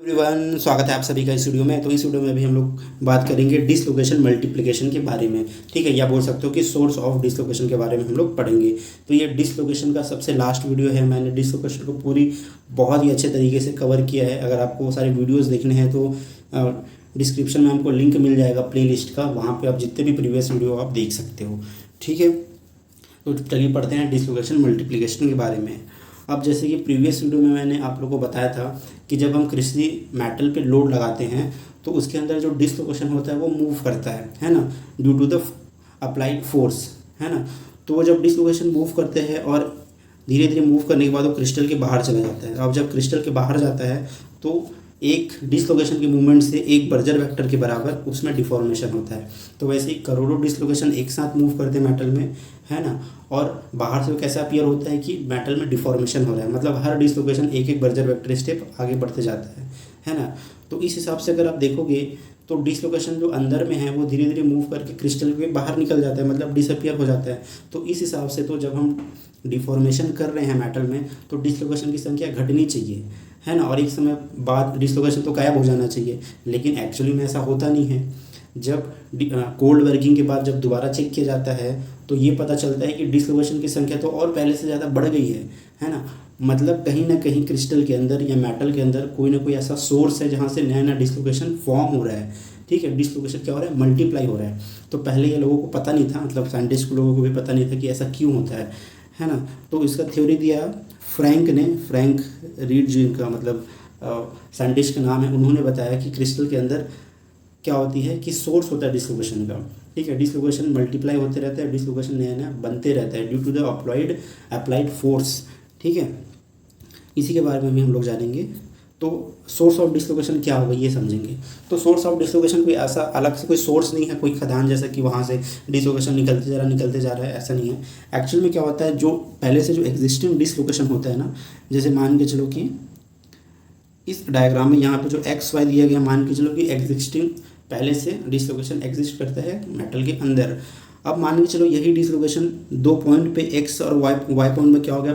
Everyone, स्वागत है आप सभी का इस वीडियो में। तो इस वीडियो में अभी हम लोग बात करेंगे डिसलोकेशन मल्टीप्लिकेशन के बारे में। ठीक है, या बोल सकते हो कि सोर्स ऑफ डिसलोकेशन के बारे में हम लोग पढ़ेंगे। तो ये डिसलोकेशन का सबसे लास्ट वीडियो है। मैंने डिसलोकेशन को पूरी बहुत ही अच्छे तरीके से कवर किया है। अगर आपको वो सारे वीडियोज़ देखने हैं तो डिस्क्रिप्शन में हमको लिंक मिल जाएगा प्लेलिस्ट का, वहाँ पर आप जितने भी प्रीवियस वीडियो आप देख सकते हो। ठीक है, तो चलिए पढ़ते हैं डिसलोकेशन मल्टीप्लिकेशन के बारे में। अब जैसे कि प्रीवियस वीडियो में मैंने आप लोगों को बताया था कि जब हम किसी मेटल पे लोड लगाते हैं तो उसके अंदर जो डिसलोकेशन होता है वो मूव करता है ना, due to the applied force, है ना। तो वो जब डिसलोकेशन मूव करते हैं और धीरे धीरे मूव करने के बाद वो क्रिस्टल के बाहर चला जाता है। अब जब क्रिस्टल के बाहर जाता है तो एक डिसलोकेशन के मूवमेंट से एक बर्जर वेक्टर के बराबर उसमें डिफॉर्मेशन होता है। तो वैसे ही करोड़ों डिसलोकेशन एक साथ मूव करते हैं मेटल में, है ना। और बाहर से वो कैसा अपीयर होता है कि मेटल में डिफॉर्मेशन हो रहा है, मतलब हर डिसलोकेशन एक एक बर्जर वेक्टर स्टेप आगे बढ़ते जाता है ना। तो इस हिसाब से अगर आप देखोगे तो डिसलोकेशन जो अंदर में है वो धीरे धीरे मूव करके क्रिस्टल के बाहर निकल जाता है, मतलब डिसअपियर हो जाता है। तो इस हिसाब से तो जब हम डिफॉर्मेशन कर रहे हैं मेटल में तो डिसलोकेशन की संख्या घटनी चाहिए, है ना। और एक समय बाद डिसलोकेशन तो गायब हो जाना चाहिए, लेकिन एक्चुअली में ऐसा होता नहीं है। जब कोल्ड वर्किंग के बाद जब दोबारा चेक किया जाता है तो ये पता चलता है कि डिसलोकेशन की संख्या तो और पहले से ज़्यादा बढ़ गई है ना। मतलब कहीं ना कहीं क्रिस्टल के अंदर या मेटल के अंदर कोई ना कोई ऐसा सोर्स है जहाँ से नया नया डिसलोकेशन फॉर्म हो रहा है। ठीक है, डिसलोकेशन क्या हो रहा है, मल्टीप्लाई हो रहा है। तो पहले ये लोगों को पता नहीं था, मतलब साइंटिस्ट लोगों को भी पता नहीं था कि ऐसा क्यों होता है ना। तो इसका थ्योरी दिया फ्रैंक रीड, जो इनका मतलब साइंटिस्ट का नाम है, उन्होंने बताया कि क्रिस्टल के अंदर क्या होती है कि सोर्स होता है डिसलोकेशन का। ठीक है, डिसलोकेशन मल्टीप्लाई होते रहता है, डिसलोकेशन नया नया बनते रहता है due to the applied force. ठीक है, इसी के बारे में भी हम लोग जानेंगे। तो सोर्स ऑफ डिसलोकेशन क्या होगा ये समझेंगे। तो सोर्स ऑफ डिसलोकेशन कोई ऐसा अलग से कोई सोर्स नहीं है, कोई खदान जैसा कि वहाँ से डिसलोकेशन निकलते जा रहा है, ऐसा नहीं है। एक्चुअल में क्या होता है, जो पहले से जो एग्जिस्टिंग डिसलोकेशन होता है ना, जैसे मान के चलो कि इस डायग्राम में यहाँ पे जो एक्स वाई दिया गया, मान के चलो कि एग्जिस्टिंग पहले से डिसलोकेशन एग्जिस्ट करता है मेटल के अंदर। अब मान के चलो यही डिसलोकेशन दो पॉइंट पे एक्स और वाई पॉइंट में क्या हो गया,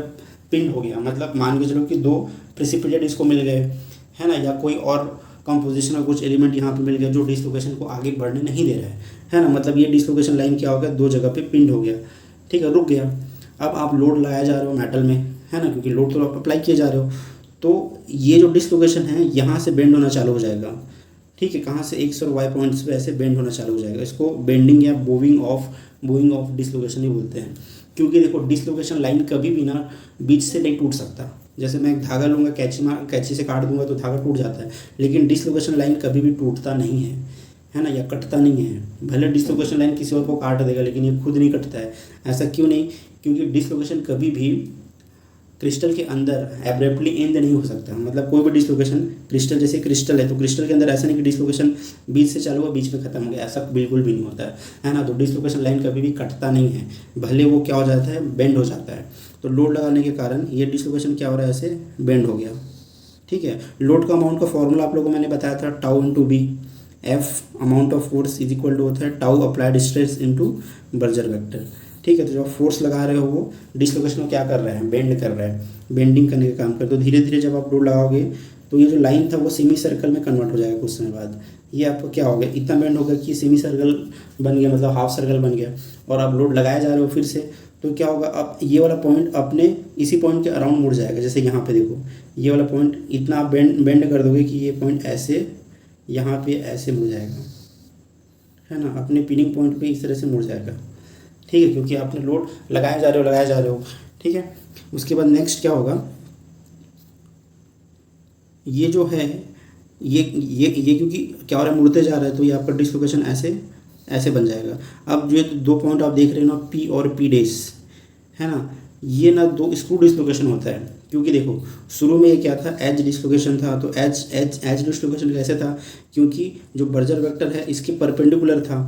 पिंड हो गया। मतलब मान के चलो कि दो प्रेसिपिटेट इसको मिल गए, है ना, या कोई और कंपोजिशन का कुछ एलिमेंट यहाँ पे मिल गया जो डिसलोकेशन को आगे बढ़ने नहीं दे रहा है ना। मतलब ये डिसलोकेशन लाइन क्या हो गया, दो जगह पे पिंड हो गया, ठीक है, रुक गया। अब आप लोड लगाया जा रहे हो मेटल में, है ना, क्योंकि लोड तो आप अप्लाई किए जा रहे हो। तो ये जो डिसलोकेशन है यहाँ से बेंड होना चालू हो जाएगा। ठीक है, कहाँ से, एक्स और वाई पॉइंट्स पे ऐसे बेंड होना चालू हो जाएगा। इसको बेंडिंग या बोविंग ऑफ डिसलोकेशन ही बोलते हैं। क्योंकि देखो डिसलोकेशन लाइन कभी भी ना बीच से नहीं टूट सकता। जैसे मैं एक धागा लूँगा, कैंची से काट दूंगा तो धागा टूट जाता है, लेकिन डिसलोकेशन लाइन कभी भी टूटता नहीं है ना, या कटता नहीं है। भले डिसलोकेशन लाइन किसी और को काट देगा लेकिन ये खुद नहीं कटता है। ऐसा क्यों नहीं, क्योंकि डिसलोकेशन कभी भी क्रिस्टल के अंदर एब्रप्टली एंड नहीं हो सकता। मतलब कोई भी डिसलोकेशन, क्रिस्टल जैसे क्रिस्टल है तो क्रिस्टल के अंदर ऐसा नहीं कि डिसलोकेशन बीच से चालू हुआ बीच में खत्म हो गया, ऐसा बिल्कुल भी नहीं होता है ना। तो डिसलोकेशन लाइन कभी भी कटता नहीं है, भले वो क्या हो जाता है, बेंड हो जाता है। तो लोड लगाने के कारण ये डिसलोकेशन क्या हो रहा है, ऐसे बेंड हो गया। ठीक है, लोड का अमाउंट का फॉर्मूला आप लोगों को मैंने बताया था, tau into B. F amount of force is equal to होता है tau applied stress into Burgers vector. ठीक है, तो जब फोर्स लगा रहे हो वो डिसलोकेशन को क्या कर रहा है, बेंड कर रहा है, बेंडिंग करने का काम कर। तो धीरे धीरे जब आप लोड लगाओगे तो ये जो लाइन था वो सेमी सर्कल में कन्वर्ट हो जाएगा कुछ समय बाद। ये आपको क्या हो गया, इतना बेंड होगा कि सेमी सर्कल बन गया, मतलब हाफ सर्कल बन गया। और आप लोड लगाए जा रहे हो फिर से, तो क्या होगा, अब ये वाला पॉइंट अपने इसी पॉइंट के अराउंड मुड़ जाएगा। जैसे यहाँ पे देखो ये वाला पॉइंट इतना आप बेंड कर दोगे कि ये पॉइंट ऐसे यहाँ पे ऐसे मुड़ जाएगा, है ना, अपने पिनिंग पॉइंट पे इस तरह से मुड़ जाएगा। ठीक है, क्योंकि आपने लोड लगाए जा रहे हो। ठीक है, उसके बाद नेक्स्ट क्या होगा, ये जो है ये क्योंकि क्या हो रहा है, मुड़ते जा रहा है, तो ये आपका डिसलोकेशन ऐसे बन जाएगा। अब जो दो पॉइंट आप देख रहे हो ना, पी और पी डेस, है ना, ये ना दो स्क्रू डिसलोकेशन होता है। क्योंकि देखो शुरू में ये क्या था, एज डिसलोकेशन था। तो एज डिसलोकेशन कैसे था, क्योंकि जो बर्जर वेक्टर है इसके परपेंडिकुलर था।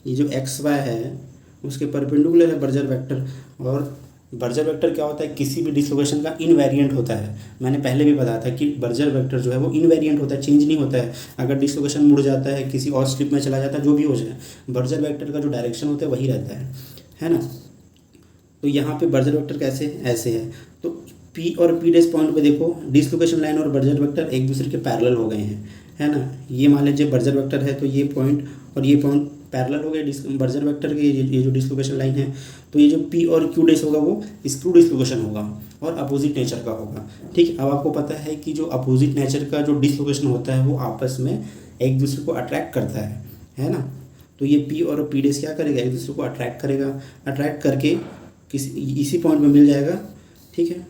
ये जो एक्स वाई है उसके परपेंडिकुलर है बर्जर वेक्टर। और बर्जर वेक्टर क्या होता है, किसी भी डिसलोकेशन का इनवेरिएंट होता है। मैंने पहले भी बताया था कि बर्जर वेक्टर जो है वो इनवेरिएंट होता है, चेंज नहीं होता है। अगर डिसलोकेशन मुड़ जाता है, किसी और स्लिप में चला जाता है, जो भी हो जाए, बर्जर वेक्टर का जो डायरेक्शन होता है वही रहता है ना। तो यहाँ पे बर्जर वेक्टर कैसे, ऐसे है। तो पी और पी डैश पॉइंट पे देखो डिसलोकेशन लाइन और बर्जर वेक्टर एक दूसरे के पैरेलल हो गए हैं, है ना। ये मान लीजिए बर्जर वेक्टर है, तो ये पॉइंट और ये पॉइंट पैरेलल हो गए बर्जर वेक्टर के, ये जो डिसलोकेशन लाइन है। तो ये जो पी और क्यू डैश होगा वो स्क्रू डिसलोकेशन होगा और अपोजिट नेचर का होगा, ठीक है। अब आपको पता है कि जो अपोजिट नेचर का जो डिसलोकेशन होता है वो आपस में एक दूसरे को अट्रैक्ट करता है ना। तो ये पी और पी डैश क्या करेगा, एक दूसरे को अट्रैक्ट करेगा, अट्रैक्ट करके इसी पॉइंट में मिल जाएगा, ठीक है।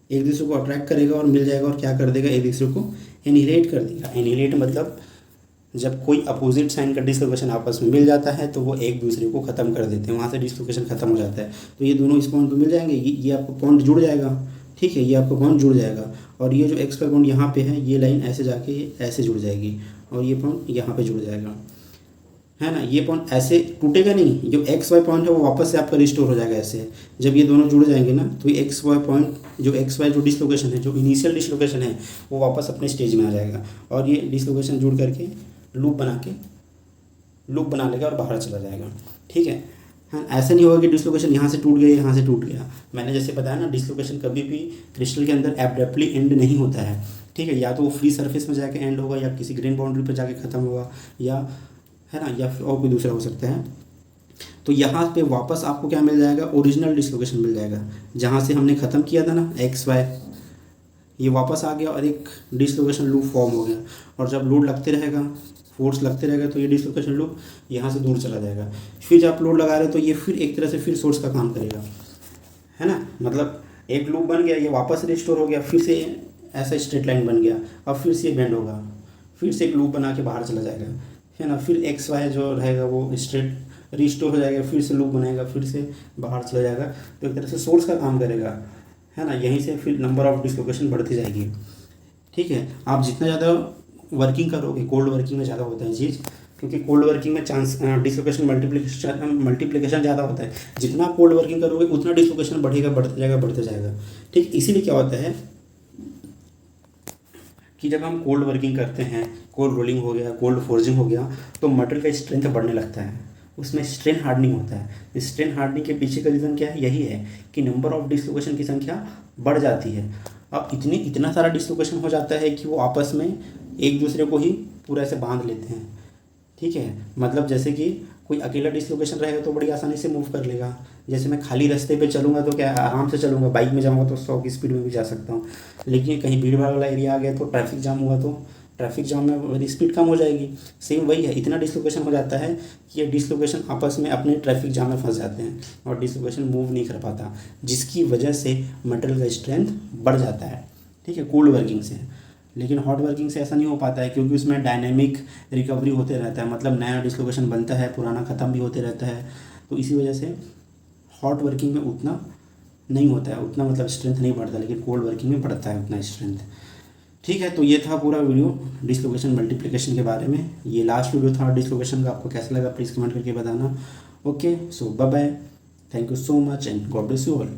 एक दूसरे को अट्रैक्ट करेगा और मिल जाएगा और क्या कर देगा, एक दूसरे को एनिहिलेट कर देगा। एनिहिलेट मतलब जब कोई अपोजिट साइन का डिसलोकेशन आपस में मिल जाता है तो वो एक दूसरे को ख़त्म कर देते हैं, वहाँ से डिसलोकेशन खत्म हो जाता है। तो ये दोनों इस पॉइंट पे मिल जाएंगे, ये आपको पॉइंट जुड़ जाएगा, ठीक है, ये आपका पॉइंट जुड़ जाएगा। और ये जो एक्स वाई पॉइंट यहाँ पे है, ये लाइन ऐसे जाके ऐसे जुड़ जाएगी और ये पॉइंट यहाँ पे जुड़ जाएगा, है ना। ये पॉइंट ऐसे टूटेगा नहीं, जो एक्स वाई पॉइंट है वो वापस से आपका रिस्टोर हो जाएगा ऐसे। जब ये दोनों जुड़ जाएंगे ना तो ये एक्स वाई पॉइंट, जो एक्स वाई जो डिसलोकेशन है, जो इनिशियल डिसलोकेशन है, वो वापस अपने स्टेज में आ जाएगा और ये डिसलोकेशन जुड़ करके लूप बना लेगा और बाहर चला जाएगा, ठीक है। हाँ, ऐसा नहीं होगा कि डिसलोकेशन यहाँ से टूट गया, यहाँ से टूट गया। मैंने जैसे बताया ना, डिसलोकेशन कभी भी क्रिस्टल के अंदर एब्रप्टली एंड नहीं होता है, ठीक है। या तो वो फ्री सरफेस में जाके एंड होगा, या किसी ग्रेन बाउंड्री पर जाके ख़त्म होगा, या है ना, या फिर और कोई दूसरा हो सकता है। तो यहाँ पे वापस आपको क्या मिल जाएगा, ओरिजिनल डिसलोकेशन मिल जाएगा, जहाँ से हमने ख़त्म किया था ना एक्स वाई, ये वापस आ गया और एक डिसलोकेशन लूप फॉर्म हो गया। और जब लोड लगते रहेगा, फोर्स लगते रहेगा, तो ये डिसलोकेशन लूप यहाँ से दूर चला जाएगा। फिर जब आप लोड लगा रहे हो तो ये फिर एक तरह से फिर सोर्स का काम करेगा, है ना। मतलब एक लूप बन गया, ये वापस रिस्टोर हो गया, फिर से ऐसा स्ट्रेट लाइन बन गया, अब फिर से ये बेंड होगा, फिर से एक लूप बना के बाहर चला जाएगा, है ना। फिर एक्स वाई जो रहेगा वो स्ट्रेट रिस्टोर हो जाएगा, फिर से लूप बनाएगा, फिर से बाहर चला जाएगा। तो एक तरह से सोर्स का काम करेगा, है ना। यहीं से फिर नंबर ऑफ डिसलोकेशन बढ़ती जाएगी, ठीक है। आप जितना ज़्यादा वर्किंग करोगे, कोल्ड वर्किंग में ज़्यादा होता है चीज़, क्योंकि कोल्ड वर्किंग में चांस डिसलोकेशन मल्टीप्लिकेशन ज़्यादा होता है। जितना कोल्ड वर्किंग करोगे उतना डिसलोकेशन बढ़ेगा, बढ़ते जाएगा, ठीक। इसीलिए क्या होता है कि जब हम कोल्ड वर्किंग करते हैं, कोल्ड रोलिंग हो गया, कोल्ड फोर्जिंग हो गया, तो मटेरियल का स्ट्रेंथ बढ़ने लगता है, उसमें स्ट्रेन हार्डनिंग होता है। स्ट्रेन हार्डनिंग के पीछे का रीज़न क्या है, यही है कि नंबर ऑफ डिसलोकेशन की संख्या बढ़ जाती है। अब इतना सारा डिसलोकेशन हो जाता है कि वो आपस में एक दूसरे को ही पूरा ऐसे बांध लेते हैं, ठीक है। मतलब जैसे कि कोई अकेला डिसलोकेशन रहेगा तो बड़ी आसानी से मूव कर लेगा। जैसे मैं खाली रास्ते पे चलूँगा तो क्या आराम से चलूँगा, बाइक में जाऊँगा तो 100 की स्पीड में भी जा सकता हूँ। लेकिन कहीं भीड़ भाड़ वाला एरिया आ गया तो ट्रैफिक जाम हुआ तो ट्रैफिक जाम में मेरी स्पीड कम हो जाएगी। सेम वही है, इतना डिसलोकेशन हो जाता है कि ये डिसलोकेशन आपस में अपने ट्रैफिक जाम में फंस जाते हैं और डिसलोकेशन मूव नहीं कर पाता, जिसकी वजह से मटेरियल का स्ट्रेंथ बढ़ जाता है, ठीक है, कोल्ड वर्किंग से। लेकिन हॉट वर्किंग से ऐसा नहीं हो पाता है, क्योंकि उसमें डायनेमिक रिकवरी होते रहता है, मतलब नया डिसलोकेशन बनता है, पुराना ख़त्म भी होते रहता है। तो इसी वजह से हॉट वर्किंग में उतना नहीं होता है, उतना मतलब स्ट्रेंथ नहीं बढ़ता, लेकिन कोल्ड वर्किंग में बढ़ता है उतना स्ट्रेंथ, ठीक है। तो ये था पूरा वीडियो डिसलोकेशन मल्टीप्लिकेशन के बारे में। ये लास्ट वीडियो था डिसलोकेशन का। आपको कैसा लगा प्लीज़ कमेंट करके बताना। Okay, so bye bye, thank you so much and God bless you all.